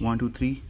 1 2 3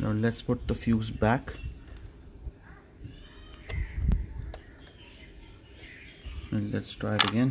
Now let's put the fuse back. And let's try it again.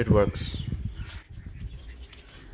it works.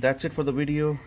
that's it for the video.